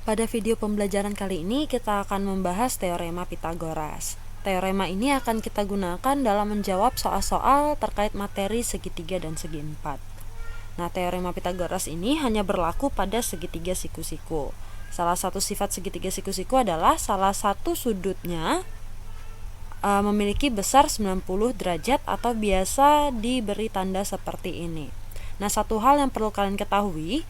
Pada video pembelajaran kali ini kita akan membahas teorema Pitagoras. Teorema ini akan kita gunakan dalam menjawab soal-soal terkait materi segitiga dan segi empat. Nah, teorema Pitagoras ini hanya berlaku pada segitiga siku-siku. Salah satu sifat segitiga siku-siku adalah salah satu sudutnya memiliki besar 90 derajat atau biasa diberi tanda seperti ini. Nah, satu hal yang perlu kalian ketahui,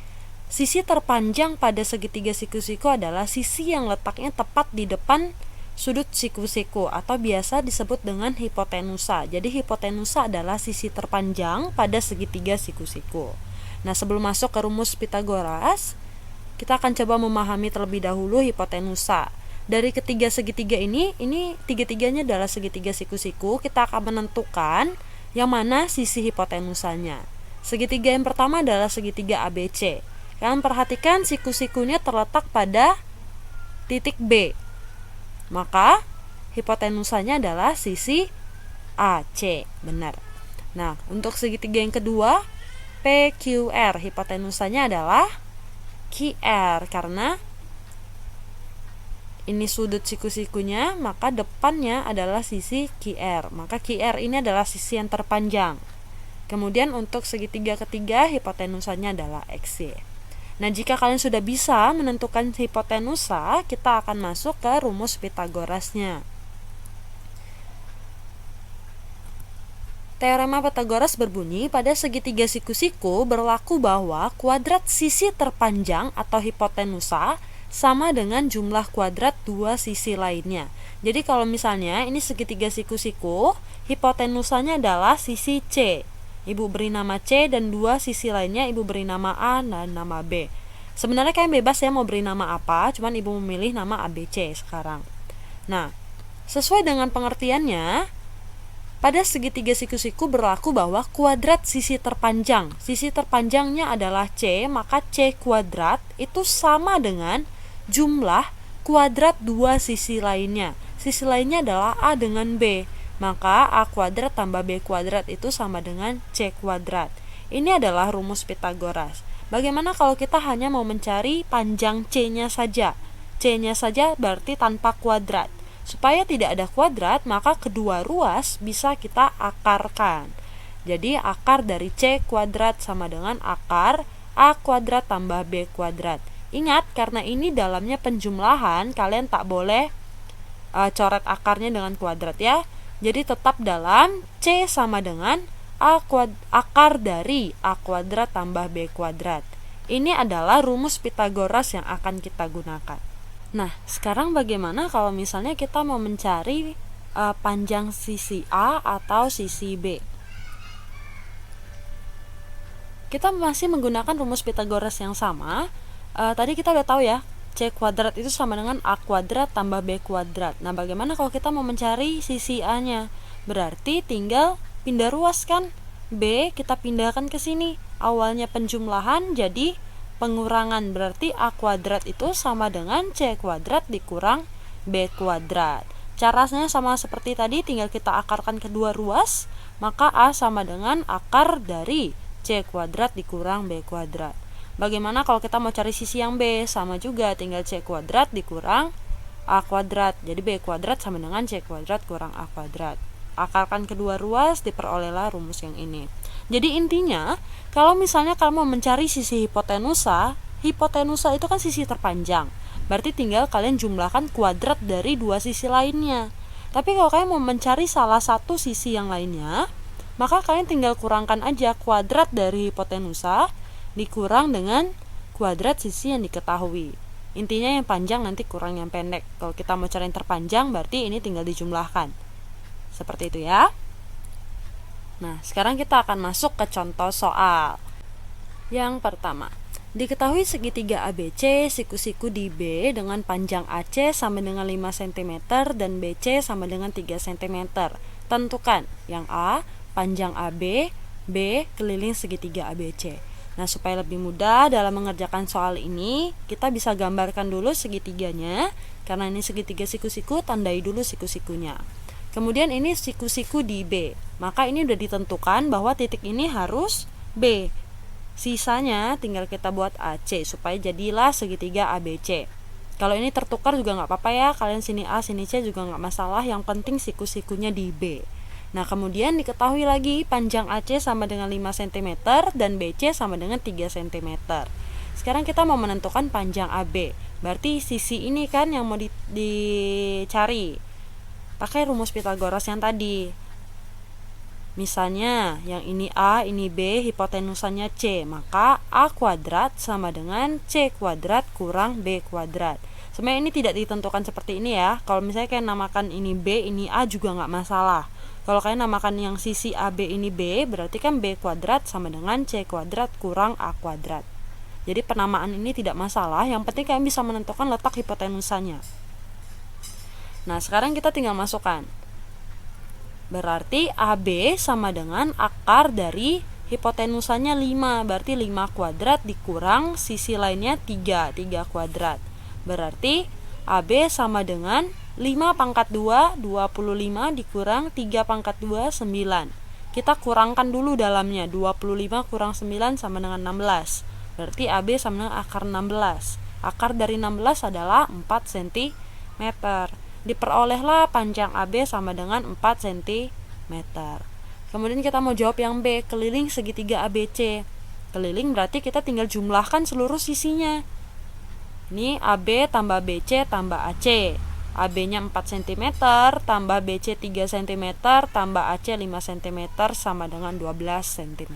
sisi terpanjang pada segitiga siku-siku adalah sisi yang letaknya tepat di depan sudut siku-siku atau biasa disebut dengan hipotenusa. Jadi hipotenusa adalah sisi terpanjang pada segitiga siku-siku. Nah, sebelum masuk ke rumus Pitagoras, kita akan coba memahami terlebih dahulu hipotenusa. Dari ketiga segitiga ini tiga-tiganya adalah segitiga siku-siku. Kita akan menentukan yang mana sisi hipotenusanya. Segitiga yang pertama adalah segitiga ABC. Kalian perhatikan siku-sikunya terletak pada titik B. Maka hipotenusanya adalah sisi AC. Benar. Nah, untuk segitiga yang kedua, PQR, hipotenusanya adalah QR. Karena ini sudut siku-sikunya, maka depannya adalah sisi QR. Maka QR ini adalah sisi yang terpanjang. Kemudian untuk segitiga ketiga, hipotenusanya adalah XY. Nah, jika kalian sudah bisa menentukan hipotenusa, kita akan masuk ke rumus Pitagorasnya. Teorema Pitagoras berbunyi, pada segitiga siku-siku berlaku bahwa kuadrat sisi terpanjang atau hipotenusa sama dengan jumlah kuadrat dua sisi lainnya. Jadi kalau misalnya ini segitiga siku-siku, hipotenusanya adalah sisi C. Ibu beri nama C dan dua sisi lainnya ibu beri nama A dan nama B. Sebenarnya kalian bebas ya mau beri nama apa, cuman ibu memilih nama ABC sekarang. Nah, sesuai dengan pengertiannya, pada segitiga siku-siku berlaku bahwa kuadrat sisi terpanjangnya adalah C, maka C kuadrat itu sama dengan jumlah kuadrat dua sisi lainnya. Sisi lainnya adalah A dengan B. Maka A kuadrat tambah B kuadrat itu sama dengan C kuadrat. Ini adalah rumus Pitagoras. Bagaimana kalau kita hanya mau mencari panjang C-nya saja? C-nya saja berarti tanpa kuadrat. Supaya tidak ada kuadrat, maka kedua ruas bisa kita akarkan. Jadi akar dari C kuadrat sama dengan akar A kuadrat tambah B kuadrat. Ingat, karena ini dalamnya penjumlahan, kalian tak boleh coret akarnya dengan kuadrat ya. Jadi tetap dalam C sama dengan akar dari A kuadrat tambah B kuadrat. Ini adalah rumus Pitagoras yang akan kita gunakan. Nah, sekarang bagaimana kalau misalnya kita mau mencari panjang sisi A atau sisi B? Kita masih menggunakan rumus Pitagoras yang sama. Tadi kita udah tahu ya, C kuadrat itu sama dengan A kuadrat tambah B kuadrat. Nah, bagaimana kalau kita mau mencari sisi A-nya? Berarti tinggal pindah ruas kan? B kita pindahkan ke sini. Awalnya penjumlahan jadi pengurangan. Berarti A kuadrat itu sama dengan C kuadrat dikurang B kuadrat. Caranya sama seperti tadi, tinggal kita akarkan kedua ruas. Maka A sama dengan akar dari C kuadrat dikurang B kuadrat. Bagaimana kalau kita mau cari sisi yang B? Sama juga, tinggal C kuadrat dikurang A kuadrat. Jadi B kuadrat sama dengan C kuadrat kurang A kuadrat. Akarkan kedua ruas, diperolehlah rumus yang ini. Jadi intinya, kalau misalnya kalian mau mencari sisi hipotenusa itu kan sisi terpanjang. Berarti tinggal kalian jumlahkan kuadrat dari dua sisi lainnya. Tapi kalau kalian mau mencari salah satu sisi yang lainnya, maka kalian tinggal kurangkan aja kuadrat dari hipotenusa dikurang dengan kuadrat sisi yang diketahui. Intinya yang panjang nanti kurang yang pendek. Kalau kita mau cari yang terpanjang, berarti ini tinggal dijumlahkan. Seperti itu ya. Nah, sekarang kita akan masuk ke contoh soal. Yang pertama, diketahui segitiga ABC siku-siku di B dengan panjang AC sama dengan 5 cm dan BC sama dengan 3 cm. Tentukan yang A, panjang AB, B, keliling segitiga ABC. Nah, supaya lebih mudah dalam mengerjakan soal ini, kita bisa gambarkan dulu segitiganya. Karena ini segitiga siku-siku, tandai dulu siku-sikunya. Kemudian ini siku-siku di B. Maka ini sudah ditentukan bahwa titik ini harus B. Sisanya tinggal kita buat AC supaya jadilah segitiga ABC. Kalau ini tertukar juga nggak apa-apa ya, kalian sini A sini C juga nggak masalah, yang penting siku-sikunya di B. Nah kemudian diketahui lagi panjang AC sama dengan 5 cm dan BC sama dengan 3 cm. Sekarang kita mau menentukan panjang AB, berarti sisi ini kan yang mau dicari. Pakai rumus Pythagoras yang tadi. Misalnya yang ini A, ini B, hipotenusanya C, maka A kuadrat sama dengan C kuadrat kurang B kuadrat. Sebenarnya ini tidak ditentukan seperti ini ya. Kalau misalnya kalian namakan ini B, ini A juga nggak masalah. Kalau kalian namakan yang sisi AB ini B, berarti kan B kuadrat sama dengan C kuadrat kurang A kuadrat. Jadi penamaan ini tidak masalah, yang penting kalian bisa menentukan letak hipotenusanya. Nah sekarang kita tinggal masukkan. Berarti AB sama dengan akar dari hipotenusanya 5, berarti 5 kuadrat dikurang sisi lainnya 3 kuadrat. Berarti AB sama dengan 5 pangkat 2, 25 dikurang 3 pangkat 2, 9. Kita kurangkan dulu dalamnya, 25 kurang 9 sama dengan 16. Berarti AB sama dengan akar 16. Akar dari 16 adalah 4 cm. Diperolehlah panjang AB sama dengan 4 cm. Kemudian kita mau jawab yang B, keliling segitiga ABC. Keliling berarti kita tinggal jumlahkan seluruh sisinya. Ini AB tambah BC tambah AC. AB-nya 4 cm tambah BC 3 cm tambah AC 5 cm sama dengan 12 cm.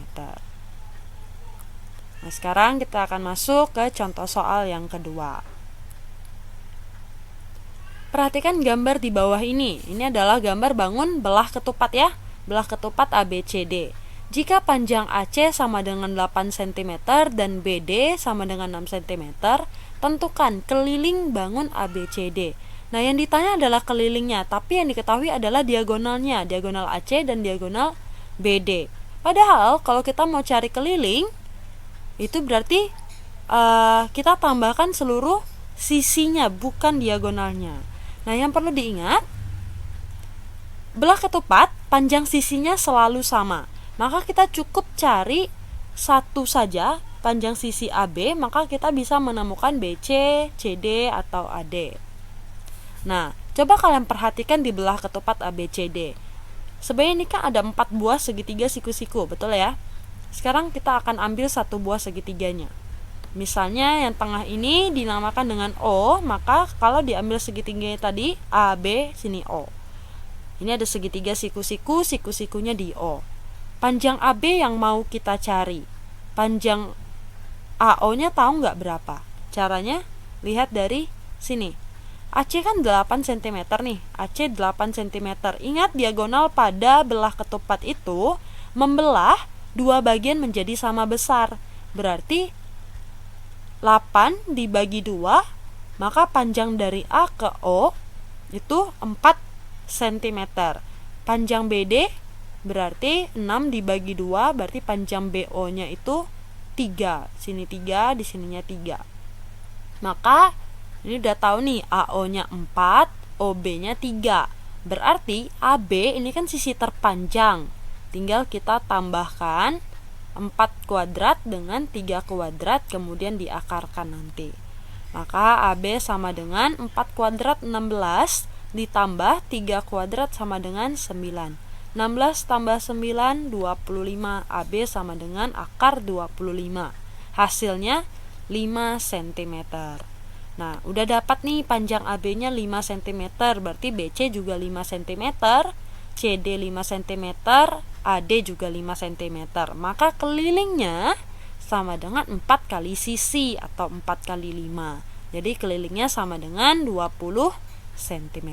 Nah, sekarang kita akan masuk ke contoh soal yang kedua. Perhatikan gambar di bawah ini. Ini adalah gambar bangun belah ketupat ya. Belah ketupat ABCD. Jika panjang AC sama dengan 8 cm dan BD sama dengan 6 cm, tentukan keliling bangun ABCD. Nah, yang ditanya adalah kelilingnya, tapi yang diketahui adalah diagonalnya, diagonal AC dan diagonal BD. Padahal kalau kita mau cari keliling, itu berarti kita tambahkan seluruh sisinya, bukan diagonalnya. Nah, yang perlu diingat, belah ketupat panjang sisinya selalu sama. Maka kita cukup cari satu saja panjang sisi AB, maka kita bisa menemukan BC, CD, atau AD. Nah, coba kalian perhatikan di belah ketupat ABCD. Sebenarnya ini kan ada 4 buah segitiga siku-siku, betul ya? Sekarang kita akan ambil satu buah segitiganya. Misalnya yang tengah ini dinamakan dengan O, maka kalau diambil segitiganya tadi AB, sini O. Ini ada segitiga siku-siku, siku-sikunya di O. Panjang AB yang mau kita cari. Panjang AO-nya tahu nggak berapa? Caranya lihat dari sini. AC kan 8 cm nih, AC 8 cm. Ingat diagonal pada belah ketupat itu membelah dua bagian menjadi sama besar. Berarti 8 dibagi 2, maka panjang dari A ke O itu 4 cm. Panjang BD berarti 6 dibagi 2, berarti panjang BO-nya itu 3. Sini 3, di sininya 3. Maka ini udah tahu nih, AO-nya 4, OB-nya 3. Berarti AB ini kan sisi terpanjang. Tinggal kita tambahkan 4 kuadrat dengan 3 kuadrat, kemudian diakarkan nanti. Maka AB sama dengan 4 kuadrat 16 ditambah 3 kuadrat sama dengan 9. 16 tambah 9, 25. AB sama dengan akar 25. Hasilnya 5 cm. Nah, udah dapat nih panjang AB-nya 5 cm, berarti BC juga 5 cm, CD 5 cm, AD juga 5 cm. Maka kelilingnya sama dengan 4 kali sisi atau 4 kali 5. Jadi kelilingnya sama dengan 20 cm.